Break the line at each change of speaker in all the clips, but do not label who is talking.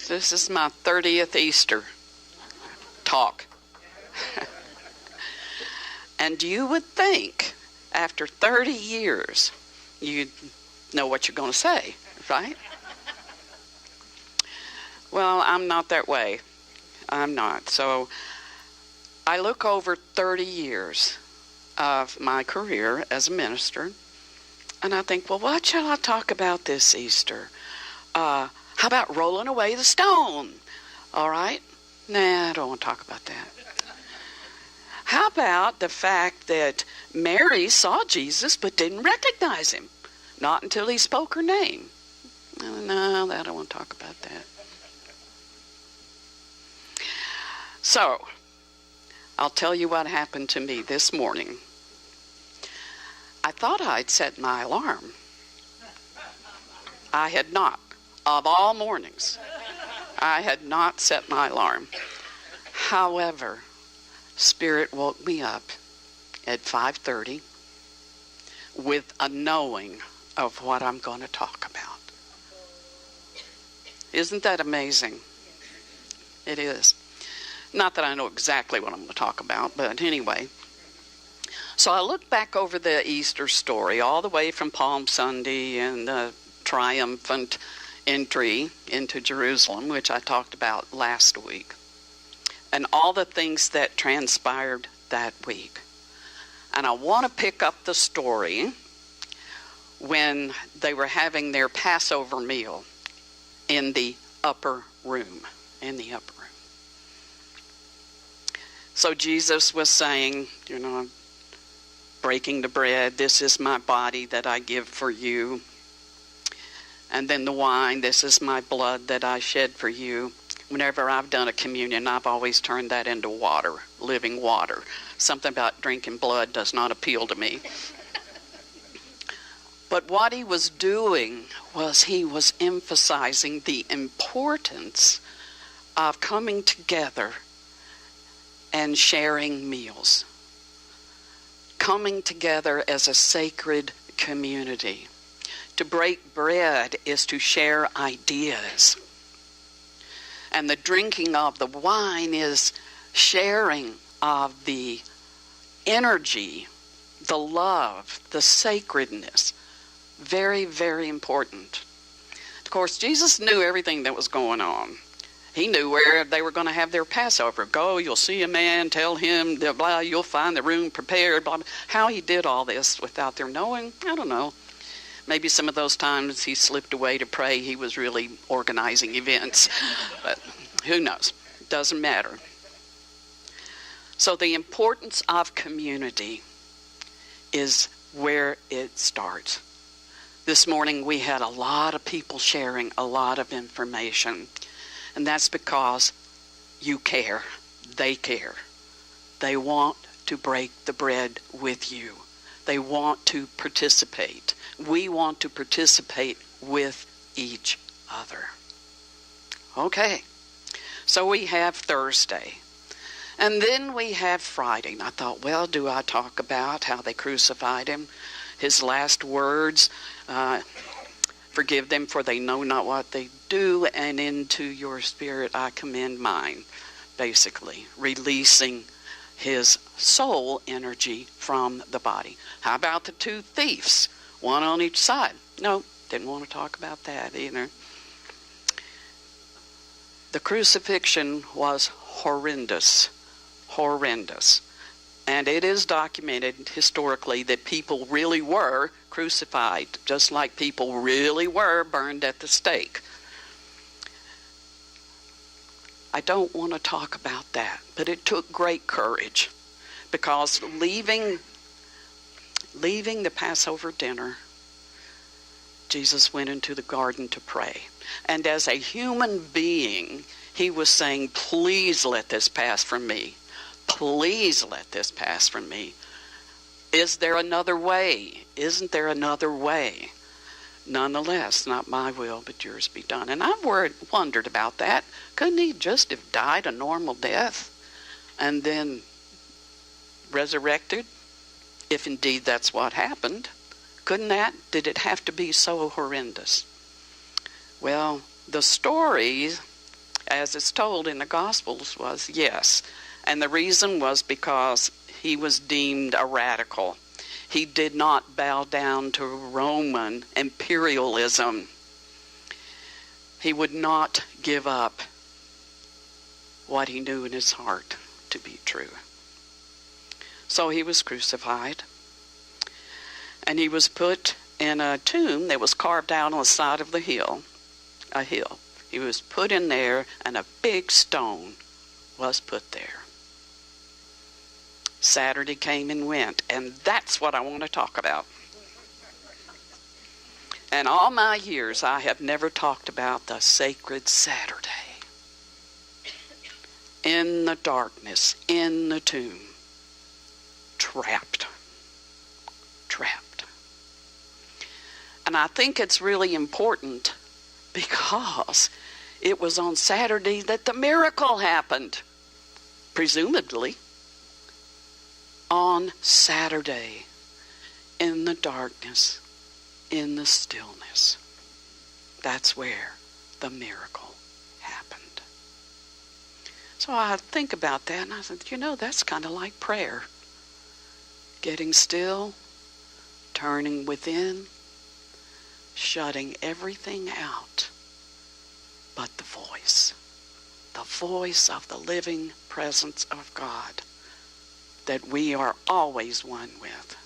This is my 30th Easter talk. And you would think after 30 years you'd know what you're going to say, right? Well, I'm not that way. I'm not. So I look over 30 years of my career as a minister, and I think, well, what shall I talk about this Easter? How about rolling away the stone? All right? Nah, I don't want to talk about that. How about the fact that Mary saw Jesus but didn't recognize him? Not until he spoke her name. No, I don't want to talk about that. So, I'll tell you what happened to me this morning. I thought I'd set my alarm. I had not. Of all mornings, I had not set my alarm. However, Spirit woke me up at 5:30 with a knowing of what I'm going to talk about. Isn't that amazing? It is. Not that I know exactly what I'm going to talk about, but anyway. So I look back over the Easter story all the way from Palm Sunday and the triumphant entry into Jerusalem, which I talked about last week, and all the things that transpired that week. And I want to pick up the story when they were having their Passover meal in the upper room. So Jesus was saying, breaking the bread, this is my body that I give for you. And then the wine, this is my blood that I shed for you. Whenever I've done a communion, I've always turned that into water, living water. Something about drinking blood does not appeal to me. But what he was doing was he was emphasizing the importance of coming together and sharing meals. Coming together as a sacred community. To break bread is to share ideas. And the drinking of the wine is sharing of the energy, the love, the sacredness. Very, very important. Of course, Jesus knew everything that was going on. He knew where they were going to have their Passover. Go, you'll see a man, tell him, blah, you'll find the room prepared, blah, blah. How he did all this without their knowing, I don't know. Maybe some of those times he slipped away to pray, he was really organizing events. But who knows? Doesn't matter. So the importance of community is where it starts. This morning we had a lot of people sharing a lot of information. And that's because you care. They care. They want to break the bread with you. They want to participate. We want to participate with each other. Okay. So we have Thursday. And then we have Friday. And I thought, well, do I talk about how they crucified him? His last words, forgive them for they know not what they do, and into your spirit I commend mine. Basically, releasing his soul energy from the body. How about the two thieves? One on each side. No, didn't want to talk about that either. The crucifixion was horrendous. Horrendous. And it is documented historically that people really were crucified, just like people really were burned at the stake. I don't want to talk about that, but it took great courage, because leaving the Passover dinner, Jesus went into the garden to pray. And as a human being, he was saying, please let this pass from me. Please let this pass from me. Is there another way? Isn't there another way? Nonetheless, not my will, but yours be done. And I've wondered about that. Couldn't he just have died a normal death and then resurrected, if indeed that's what happened? Couldn't that? Did it have to be so horrendous? Well, the story as it's told in the Gospels, was yes. And the reason was because he was deemed a radical. He did not bow down to Roman imperialism. He would not give up what he knew in his heart to be true. So he was crucified, and he was put in a tomb that was carved out on the side of the hill, a hill. He was put in there, and a big stone was put there. Saturday came and went, and that's what I want to talk about. And all my years, I have never talked about the sacred Saturday. In the darkness, in the tomb, trapped. And I think it's really important because it was on Saturday that the miracle happened, presumably. On Saturday, in the darkness, in the stillness, that's where the miracle happened. So I think about that, and I said, that's kind of like prayer. Getting still, turning within, shutting everything out but the voice of the living presence of God that we are always one with.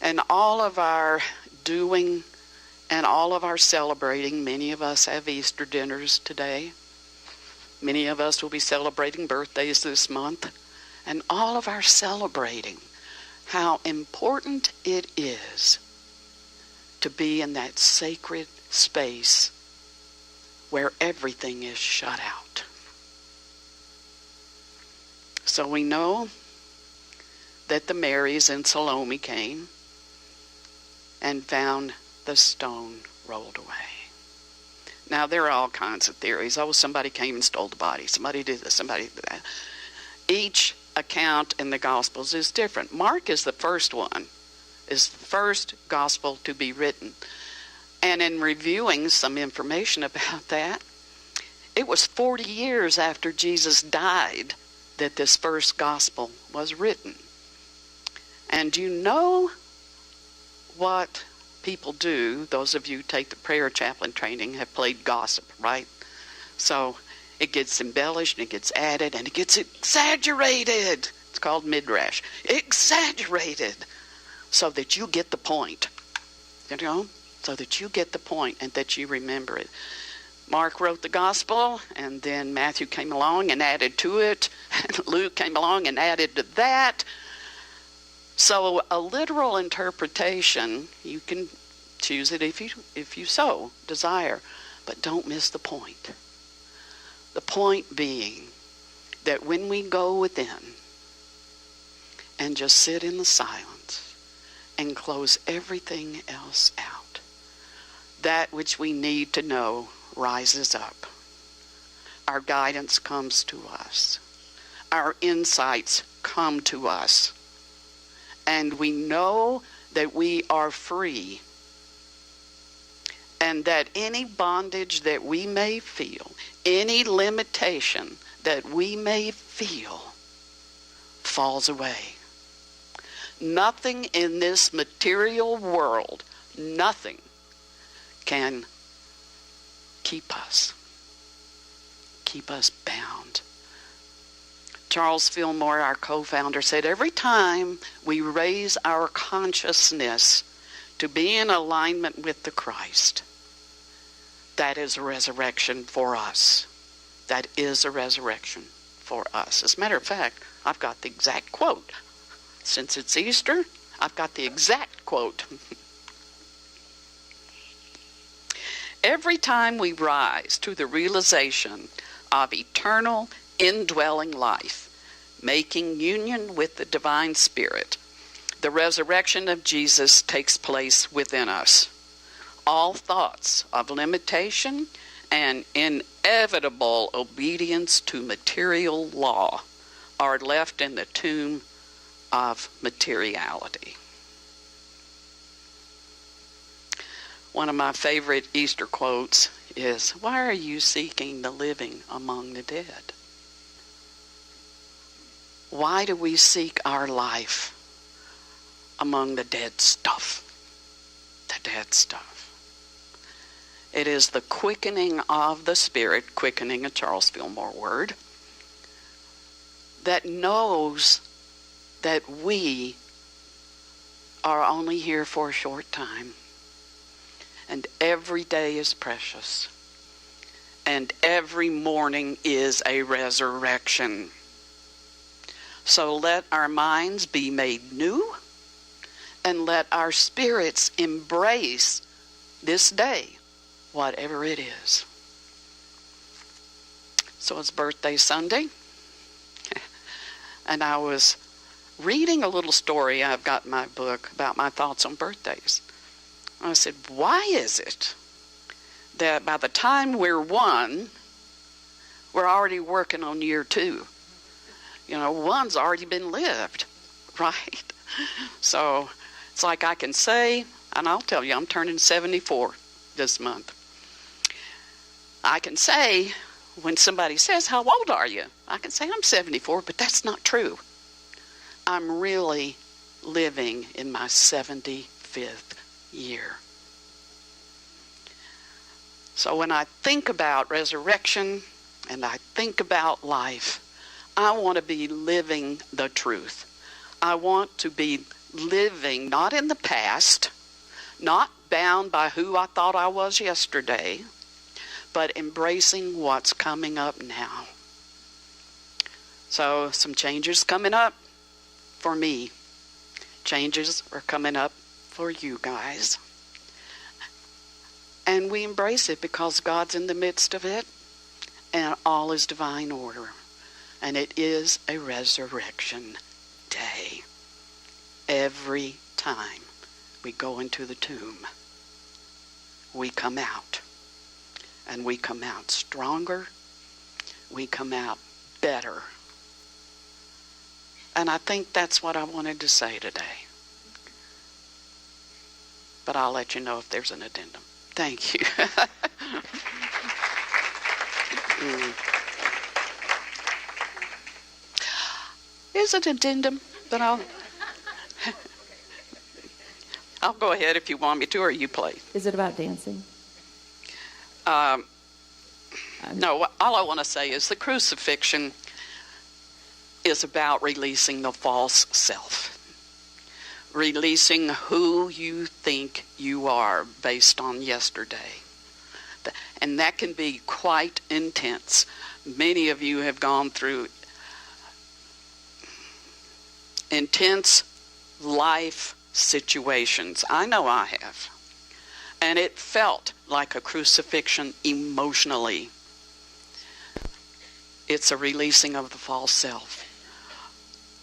And all of our doing and all of our celebrating, many of us have Easter dinners today. Many of us will be celebrating birthdays this month. And all of our celebrating, how important it is to be in that sacred space where everything is shut out. So we know that the Marys and Salome came and found the stone rolled away. Now, there are all kinds of theories. Oh, somebody came and stole the body. Somebody did this, somebody did that. Each account in the Gospels is different. Mark is the first one, is the first Gospel to be written. And in reviewing some information about that, it was 40 years after Jesus died that this first Gospel was written. And you know what people do, those of you who take the prayer chaplain training have played gossip, right? So it gets embellished, and it gets added, and it gets exaggerated. It's called midrash. Exaggerated so that you get the point. So that you get the point and that you remember it. Mark wrote the gospel, and then Matthew came along and added to it, and Luke came along and added to that. So a literal interpretation, you can choose it if you so desire, but don't miss the point. The point being that when we go within and just sit in the silence and close everything else out, that which we need to know rises up. Our guidance comes to us. Our insights come to us. And we know that we are free. And that any bondage that we may feel, any limitation that we may feel, falls away. Nothing in this material world, nothing can keep us bound. Charles Fillmore, our co-founder, said every time we raise our consciousness to be in alignment with the Christ, that is a resurrection for us. That is a resurrection for us. As a matter of fact, I've got the exact quote. Since it's Easter, I've got the exact quote. Every time we rise to the realization of eternal indwelling life, making union with the divine Spirit, the resurrection of Jesus takes place within us. All thoughts of limitation and inevitable obedience to material law are left in the tomb of materiality. One of my favorite Easter quotes is, why are you seeking the living among the dead? Why do we seek our life among the dead stuff? The dead stuff. It is the quickening of the Spirit, quickening a Charles Fillmore word, that knows that we are only here for a short time. And every day is precious. And every morning is a resurrection. So let our minds be made new, and let our spirits embrace this day, whatever it is. So it's birthday Sunday, and I was reading a little story I've got in my book about my thoughts on birthdays. I said, why is it that by the time we're one, we're already working on year two? You know, one's already been lived, right? So it's like I can say, and I'll tell you, I'm turning 74 this month. I can say, when somebody says, how old are you? I can say, I'm 74, but that's not true. I'm really living in my 75th year. So when I think about resurrection and I think about life, I want to be living the truth. I want to be living not in the past, not bound by who I thought I was yesterday, but embracing what's coming up now. So some changes coming up for me. Changes are coming up for you guys. And we embrace it because God's in the midst of it, and all is divine order. And it is a resurrection day. Every time we go into the tomb, we come out. And we come out stronger. We come out better. And I think that's what I wanted to say today. But I'll let you know if there's an addendum. Thank you. Is it an addendum? But I'll go ahead if you want me to, or you play.
Is it about dancing?
No, all I want to say is the crucifixion is about releasing the false self. Releasing who you think you are based on yesterday. And that can be quite intense. Many of you have gone through intense life situations. I know I have. And it felt like a crucifixion emotionally. It's a releasing of the false self.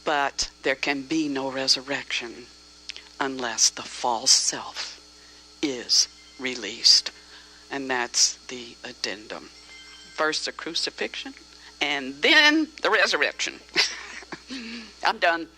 But there can be no resurrection unless the false self is released. And that's the addendum. First the crucifixion, and then the resurrection. I'm done.